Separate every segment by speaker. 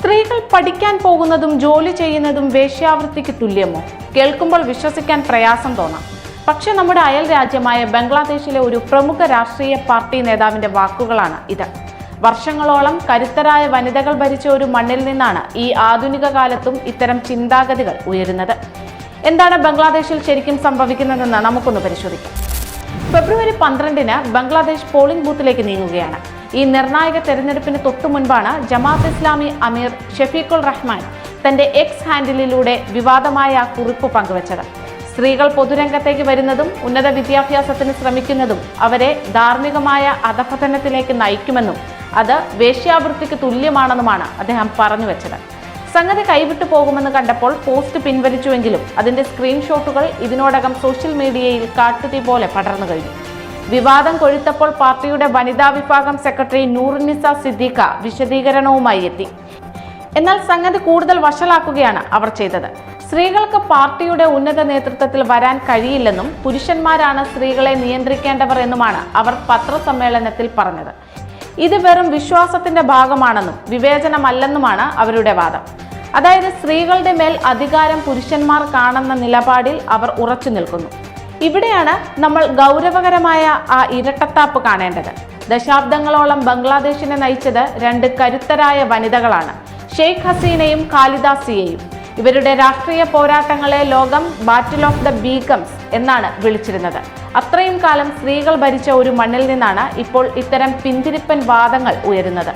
Speaker 1: സ്ത്രീകൾ പഠിക്കാൻ പോകുന്നതും ജോലി ചെയ്യുന്നതും വേശ്യാവൃത്തിക്ക് തുല്യമോ? കേൾക്കുമ്പോൾ വിശ്വസിക്കാൻ പ്രയാസം തോന്നാം. പക്ഷെ നമ്മുടെ അയൽ രാജ്യമായ ബംഗ്ലാദേശിലെ ഒരു പ്രമുഖ രാഷ്ട്രീയ പാർട്ടി നേതാവിന്റെ വാക്കുകളാണ് ഇത്. വർഷങ്ങളോളം കരുത്തരായ വനിതകൾ ഭരിച്ച ഒരു മണ്ണിൽ നിന്നാണ് ഈ ആധുനിക കാലത്തും ഇത്തരം ചിന്താഗതികൾ ഉയരുന്നത്. എന്താണ് ബംഗ്ലാദേശിൽ ശരിക്കും സംഭവിക്കുന്നതെന്ന് നമുക്കൊന്ന് പരിശോധിക്കാം. ഫെബ്രുവരി 12-ന് ബംഗ്ലാദേശ് പോളിംഗ് ബൂത്തിലേക്ക് നീങ്ങുകയാണ്. ഈ നിർണായക തെരഞ്ഞെടുപ്പിന് തൊട്ടു മുൻപാണ് ജമാഅത്ത് ഇസ്ലാമി അമീർ ഷഫീഖുർ റഹ്മാൻ തന്റെ എക്സ് ഹാൻഡിലൂടെ വിവാദമായ കുറിപ്പ് പങ്കുവച്ചത്. സ്ത്രീകൾ പൊതുരംഗത്തേക്ക് വരുന്നതും ഉന്നത വിദ്യാഭ്യാസത്തിന് ശ്രമിക്കുന്നതും അവരെ ധാർമ്മികമായ അധപതനത്തിലേക്ക് നയിക്കുമെന്നും അത് വേശ്യാവൃത്തിക്ക് തുല്യമാണെന്നുമാണ് അദ്ദേഹം പറഞ്ഞു വെച്ചത്. സംഗതി കൈവിട്ടു പോകുമെന്ന് കണ്ടപ്പോൾ പോസ്റ്റ് പിൻവലിച്ചുവെങ്കിലും അതിന്റെ സ്ക്രീൻഷോട്ടുകൾ ഇതിനോടകം സോഷ്യൽ മീഡിയയിൽ കാട്ടുതീ പോലെ പടർന്നു കഴിഞ്ഞു. വിവാദം കൊഴുത്തപ്പോൾ പാർട്ടിയുടെ വനിതാ വിഭാഗം സെക്രട്ടറി നൂറുന്നിസ സിദ്ദീഖ വിശദീകരണവുമായി എത്തി. എന്നാൽ സംഗതി കൂടുതൽ വഷളാക്കുകയാണ് അവർ ചെയ്തത്. സ്ത്രീകൾക്ക് പാർട്ടിയുടെ ഉന്നത നേതൃത്വത്തിൽ വരാൻ കഴിയില്ലെന്നും പുരുഷന്മാരാണ് സ്ത്രീകളെ നിയന്ത്രിക്കേണ്ടവർ എന്നുമാണ് അവർ പത്രസമ്മേളനത്തിൽ പറഞ്ഞത്. ഇത് വെറും വിശ്വാസത്തിന്റെ ഭാഗമാണെന്നും വിവേചനമല്ലെന്നുമാണ് അവരുടെ വാദം. അതായത് സ്ത്രീകളുടെ മേൽ അധികാരം പുരുഷന്മാർ കാണുന്ന നിലപാടിൽ അവർ ഉറച്ചു നിൽക്കുന്നു. ഇവിടെയാണ് നമ്മൾ ഗൗരവകരമായ ആ ഇരട്ടത്താപ്പ് കാണേണ്ടത്. ദശാബ്ദങ്ങളോളം ബംഗ്ലാദേശിനെ നയിച്ചത് രണ്ട് കരുത്തരായ വനിതകളാണ്, ഷെയ്ഖ് ഹസീനയും ഖാലിദ സിയയും. ഇവരുടെ രാഷ്ട്രീയ പോരാട്ടങ്ങളെ ലോകം ബാറ്റിൽ ഓഫ് ദ ബീഗംസ് എന്നാണ് വിളിച്ചിരുന്നത്. അത്രയും കാലം സ്ത്രീകൾ ഭരിച്ച ഒരു മണ്ണിൽ നിന്നാണ് ഇപ്പോൾ ഇത്തരം പിന്തിരിപ്പൻ വാദങ്ങൾ ഉയരുന്നത്.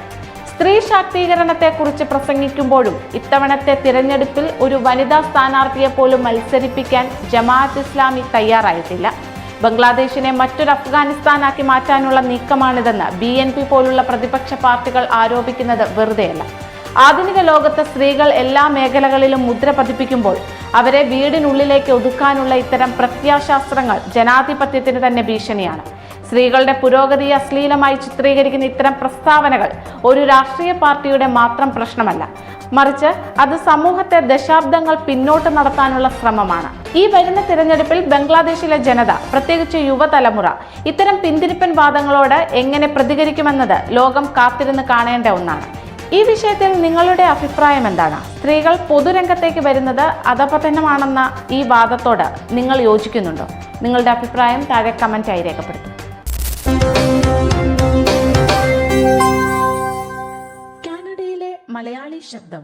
Speaker 1: സ്ത്രീ ശാക്തീകരണത്തെക്കുറിച്ച് പ്രസംഗിക്കുമ്പോഴും ഇത്തവണത്തെ തിരഞ്ഞെടുപ്പിൽ ഒരു വനിതാ സ്ഥാനാർത്ഥിയെ പോലും മത്സരിപ്പിക്കാൻ ജമാഅത്ത് ഇസ്ലാമി തയ്യാറായിട്ടില്ല. ബംഗ്ലാദേശിനെ മറ്റൊരു അഫ്ഗാനിസ്ഥാനാക്കി മാറ്റാനുള്ള നീക്കമാണിതെന്ന് BNP പോലുള്ള പ്രതിപക്ഷ പാർട്ടികൾ ആരോപിക്കുന്നത് വെറുതെയല്ല. ആധുനിക ലോകത്ത് സ്ത്രീകൾ എല്ലാ മേഖലകളിലും മുദ്ര പതിപ്പിക്കുമ്പോൾ അവരെ വീടിനുള്ളിലേക്ക് ഒതുക്കാനുള്ള ഇത്തരം പ്രത്യാശാസ്ത്രങ്ങൾ ജനാധിപത്യത്തിന് തന്നെ ഭീഷണിയാണ്. സ്ത്രീകളുടെ പുരോഗതിയെ അശ്ലീലമായി ചിത്രീകരിക്കുന്ന ഇത്തരം പ്രസ്താവനകൾ ഒരു രാഷ്ട്രീയ പാർട്ടിയുടെ മാത്രം പ്രശ്നമല്ല, മറിച്ച് അത് സമൂഹത്തെ ദശാബ്ദങ്ങൾ പിന്നോട്ട് നടത്താനുള്ള ശ്രമമാണ്. ഈ വരുന്ന തിരഞ്ഞെടുപ്പിൽ ബംഗ്ലാദേശിലെ ജനത, പ്രത്യേകിച്ച് യുവതലമുറ, ഇത്തരം പിന്തിരിപ്പൻ വാദങ്ങളോട് എങ്ങനെ പ്രതികരിക്കുമെന്നത് ലോകം കാത്തിരുന്ന് കാണേണ്ട ഒന്നാണ്. ഈ വിഷയത്തിൽ നിങ്ങളുടെ അഭിപ്രായം എന്താണ്? സ്ത്രീകൾ പൊതുരംഗത്തേക്ക് വരുന്നത് അധപതനമാണെന്ന ഈ വാദത്തോട് നിങ്ങൾ യോജിക്കുന്നുണ്ടോ? നിങ്ങളുടെ അഭിപ്രായം താഴെ കമന്റായി രേഖപ്പെടുത്തും.
Speaker 2: കാനഡയിലെ മലയാളി ശബ്ദം.